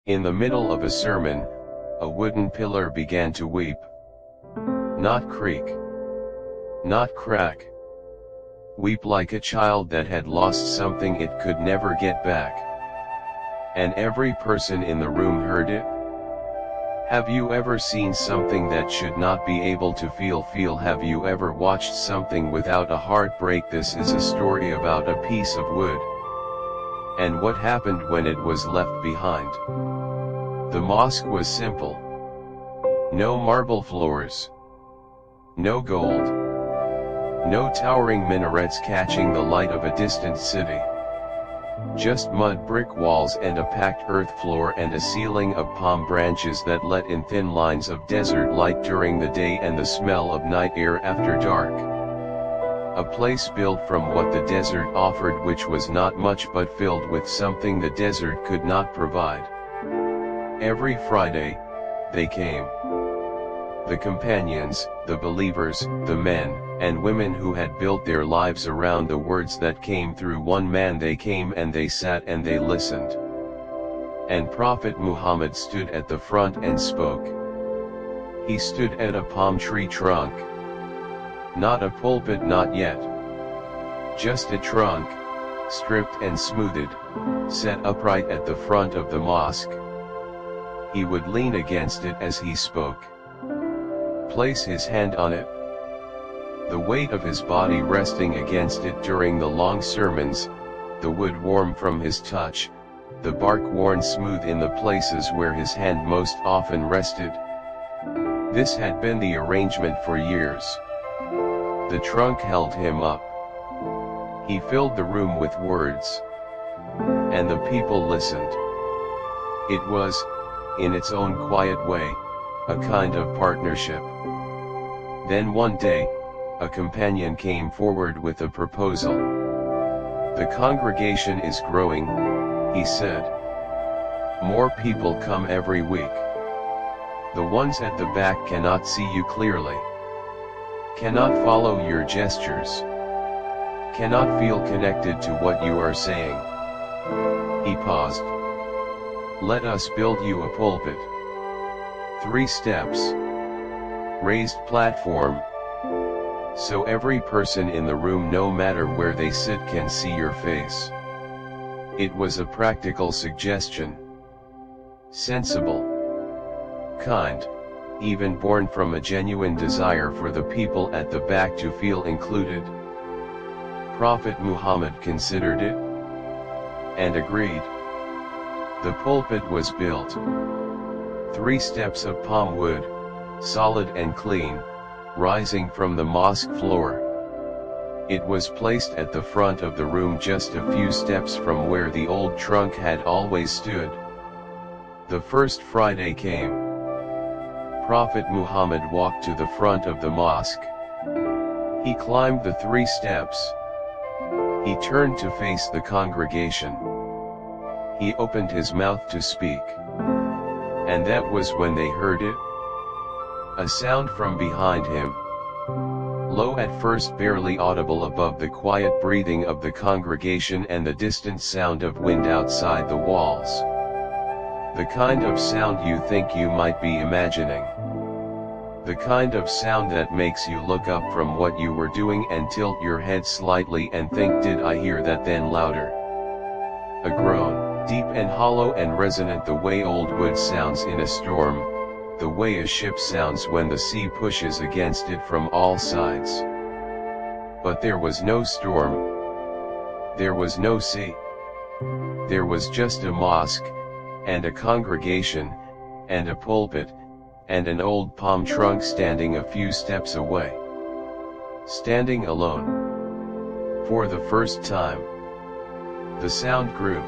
In the middle of a sermon, a wooden pillar began to weep. Not creak. Not crack. Weep like a child that had lost something it could never get back. And every person in the room heard it. Have you ever seen something that should not be able to feel? Have you ever watched something without a heartbreak? This is a story about a piece of wood. And what happened when it was left behind. The mosque was simple. No marble floors. No gold. No towering minarets catching the light of a distant city. Just mud brick walls and a packed earth floor and a ceiling of palm branches that let in thin lines of desert light during the day and the smell of night air after dark. A place built from what the desert offered, which was not much but filled with something the desert could not provide. Every Friday, they came. The companions, the believers, the men and women who had built their lives around the words that came through one man. They came and they sat and they listened. And Prophet Muhammad stood at the front and spoke. He stood at a palm tree trunk. Not a pulpit, not yet. Just a trunk, stripped and smoothed, set upright at the front of the mosque. He would lean against it as he spoke. Place his hand on it. The weight of his body resting against it during the long sermons, the wood warm from his touch, the bark worn smooth in the places where his hand most often rested. This had been the arrangement for years. The trunk held him up. He filled the room with words. And the people listened. It was, in its own quiet way, a kind of partnership. Then one day, a companion came forward with a proposal. The congregation is growing, he said. More people come every week. The ones at the back cannot see you clearly. Cannot follow your gestures. Cannot feel connected to what you are saying. He paused. Let us build you a pulpit. 3 steps. Raised platform. So every person in the room, no matter where they sit, can see your face. It was a practical suggestion. Sensible. Kind, even born from a genuine desire for the people at the back to feel included. Prophet Muhammad considered it and agreed. The pulpit was built. 3 steps of palm wood, solid and clean, rising from the mosque floor. It was placed at the front of the room, just a few steps from where the old trunk had always stood. The first Friday came. Prophet Muhammad walked to the front of the mosque. He climbed the 3 steps. He turned to face the congregation. He opened his mouth to speak. And that was when they heard it. A sound from behind him. Low at first, barely audible above the quiet breathing of the congregation and the distant sound of wind outside the walls. The kind of sound you think you might be imagining. The kind of sound that makes you look up from what you were doing and tilt your head slightly and think, did I hear that? Then louder. A groan, deep and hollow and resonant, the way old wood sounds in a storm, the way a ship sounds when the sea pushes against it from all sides. But there was no storm. There was no sea. There was just a mosque, and a congregation, and a pulpit, and an old palm trunk standing a few steps away. Standing alone. For the first time. The sound grew.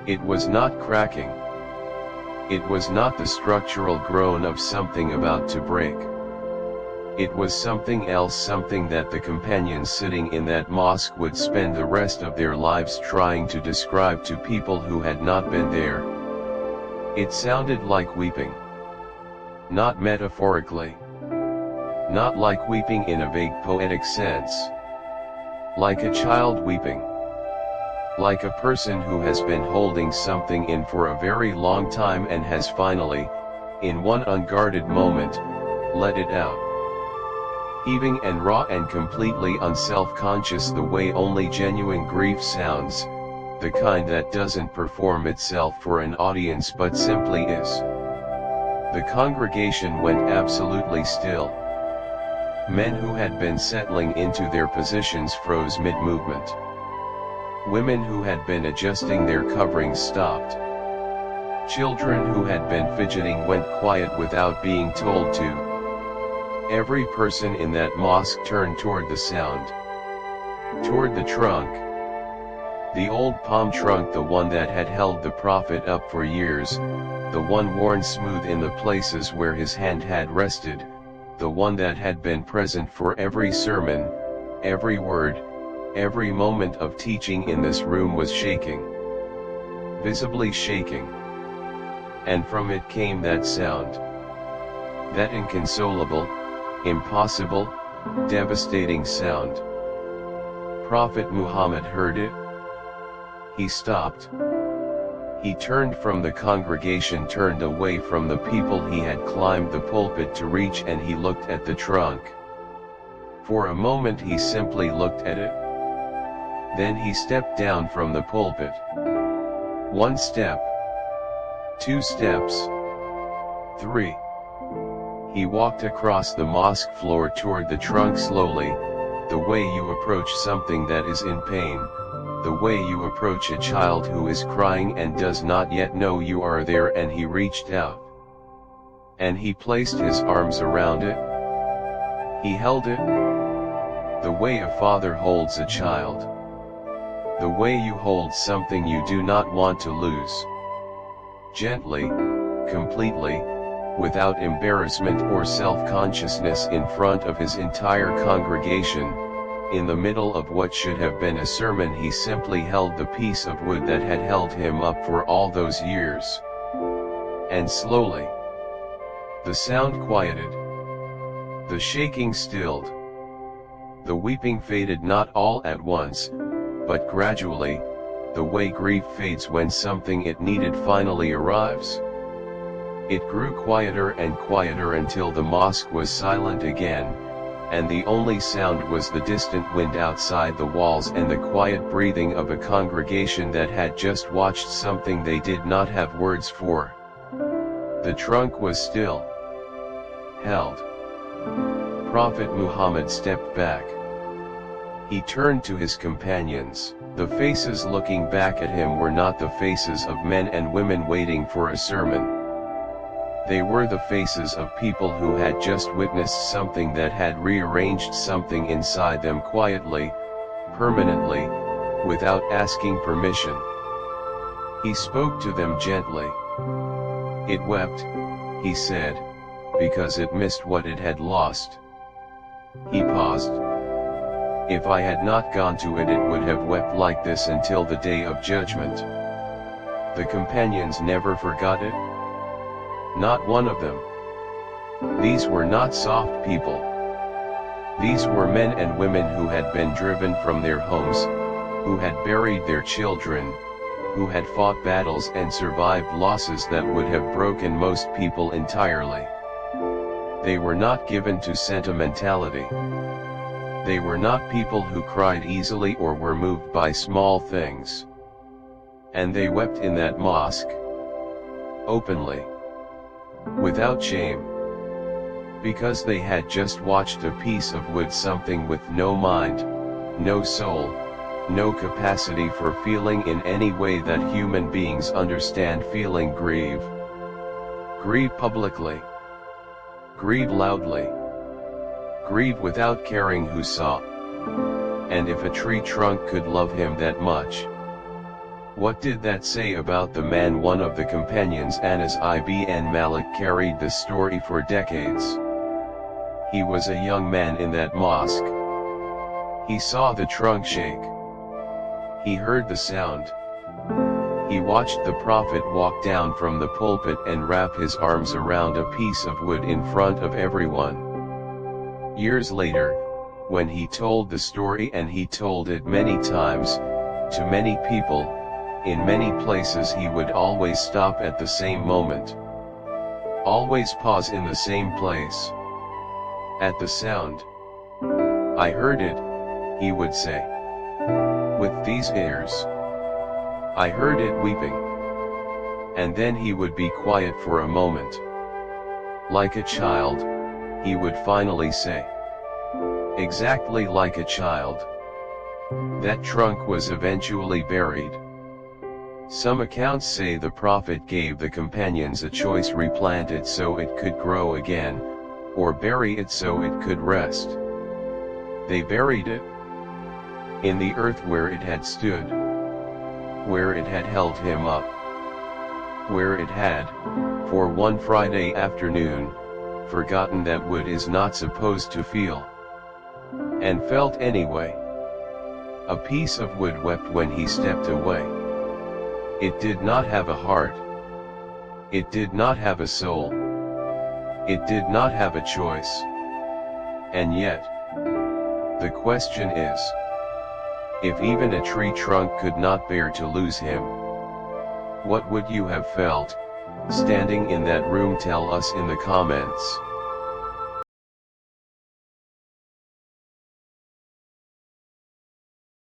It was not cracking. It was not the structural groan of something about to break. It was something else, something that the companions sitting in that mosque would spend the rest of their lives trying to describe to people who had not been there. It sounded like weeping. Not metaphorically. Not like weeping in a vague poetic sense. Like a child weeping. like a person who has been holding something in for a very long time and has finally, in one unguarded moment, let it out. Heaving and raw and completely unself-conscious, the way only genuine grief sounds, the kind that doesn't perform itself for an audience but simply is. The congregation went absolutely still. Men who had been settling into their positions froze mid-movement. Women who had been adjusting their coverings stopped. Children who had been fidgeting went quiet without being told to. Every person in that mosque turned toward the sound. Toward the trunk. The old palm trunk, the one that had held the Prophet up for years, the one worn smooth in the places where his hand had rested, the one that had been present for every sermon, every word, every moment of teaching in this room was shaking. Visibly shaking. And from it came that sound. That inconsolable, impossible, devastating sound. Prophet Muhammad heard it. He stopped. He turned from the congregation, turned away from the people he had climbed the pulpit to reach, and he looked at the trunk. For a moment he simply looked at it. Then he stepped down from the pulpit. 1 step. 2 steps. 3. He walked across the mosque floor toward the trunk slowly, the way you approach something that is in pain, the way you approach a child who is crying and does not yet know you are there, and he reached out. And he placed his arms around it. He held it. The way a father holds a child. The way you hold something you do not want to lose. Gently, completely, without embarrassment or self-consciousness, in front of his entire congregation, in the middle of what should have been a sermon. He simply held the piece of wood that had held him up for all those years. And slowly, the sound quieted. The shaking stilled. The weeping faded, not all at once, but gradually, the way grief fades when something it needed finally arrives. It grew quieter and quieter until the mosque was silent again, and the only sound was the distant wind outside the walls and the quiet breathing of a congregation that had just watched something they did not have words for. The trunk was still. Held. Prophet Muhammad stepped back. He turned to his companions. The faces looking back at him were not the faces of men and women waiting for a sermon. They were the faces of people who had just witnessed something that had rearranged something inside them quietly, permanently, without asking permission. He spoke to them gently. It wept, he said, because it missed what it had lost. He paused. If I had not gone to it, it would have wept like this until the day of judgment. The companions never forgot it. Not one of them. These were not soft people. These were men and women who had been driven from their homes, who had buried their children, who had fought battles and survived losses that would have broken most people entirely. They were not given to sentimentality. They were not people who cried easily or were moved by small things. And they wept in that mosque. Openly. Without shame. Because they had just watched a piece of wood, something with no mind, no soul, no capacity for feeling in any way that human beings understand feeling. Grieve. Grieve publicly. Grieve loudly. Grieve without caring who saw. And if a tree trunk could love him that much. What did that say about the man? One of the companions, Anas ibn Malik, carried this story for decades. He was a young man in that mosque. He saw the trunk shake. He heard the sound. He watched the Prophet walk down from the pulpit and wrap his arms around a piece of wood in front of everyone. Years later, when he told the story, and he told it many times, To many people, in many places he would always stop at the same moment. Always pause in the same place. At the sound, "I heard it," he would say. With these airs, "I heard it weeping." And then he would be quiet for a moment. Like a child, he would finally say. Exactly like a child. That trunk was eventually buried. Some accounts say the Prophet gave the companions a choice: replant it so it could grow again, or bury it so it could rest. They buried it in the earth where it had stood, where it had held him up, where it had, for one Friday afternoon, forgotten that wood is not supposed to feel, and felt anyway. A piece of wood wept when he stepped away. It did not have a heart. It did not have a soul. It did not have a choice. And yet, the question is, if even a tree trunk could not bear to lose him, what would you have felt, standing in that room? Tell us in the comments.